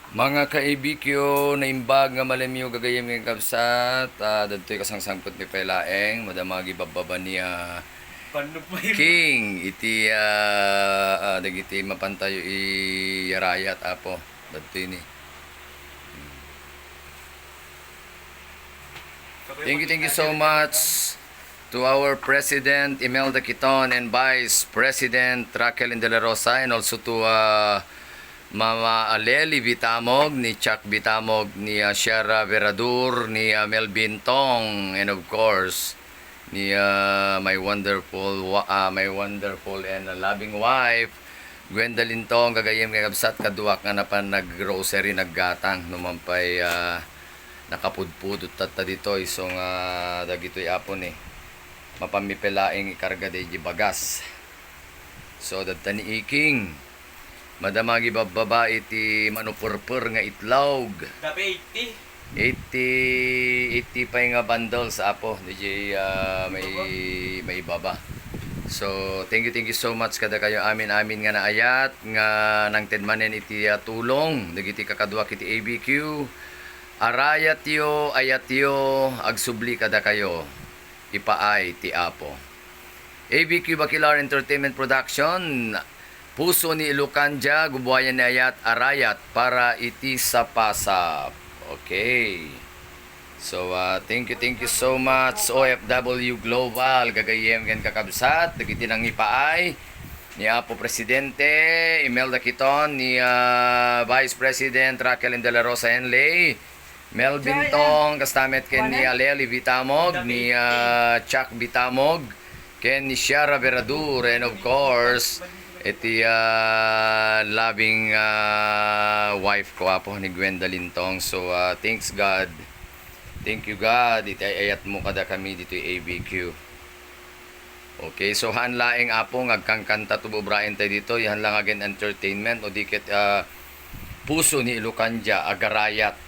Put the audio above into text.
Mga ka-ABQ na imbag nga malamyo gagayam ng kabsat, dadtoy kasang sangkot ni Pelaeng, madamagi bababa niya Paano pa yun? King, iti dagiti mapantayo i yarayat apo, dadtoy ni. Thank you so much to our President Imelda Quiton and Vice President Raquel De La Rosa, and also to Mama Aleli Vitamog, ni Chuck Vitamog, ni Sierra Veradur, ni Melvin Tong, and of course ni my wonderful and loving wife Gwendolyn Tong, gagayem kay kabsat kaduak nga napan nag-grocery naggatang numampay nakapudpud tatta dito isong dagitoy apon mapamipelaing ikarga de bagas. So dadta ni Iking madamagi bababa iti manupurpur nga itlog. Dapat 80 pa nga bundles apo DJ may baba. So thank you so much kada kayo amin nga naayat nga nang tedmanen iti tulong dagiti kakadwa kiti ABQ. Arayat yo, ayat yo, agsubli kada kayo, ipaay ti apo. ABQ Bakilar Entertainment Production, puso ni Ilocanja, gubuhayan ni ayat, arayat, para iti sa pasap. Okay. So, thank you so much, OFW Global, gagayem gan kakabsat, dagiti nang ipaay, ni Apo Presidente, Imelda Quiton, ni Vice President Raquel De La Rosa Enley, Melvin Tong, kastamet ken ni Aleli Vitamog, ni Chuck Vitamog, ken ni Sierra Veradur, and of course, iti loving wife ko apo ni Gwendolyn Tong. So, thanks God. Thank you God. Iti ayat mo kada kami dito ABQ. Okay, so hanlaing apo ngagkangkanta tububrain tayo dito. Yan lang again entertainment o dikit puso ni Ilocanja agarayat.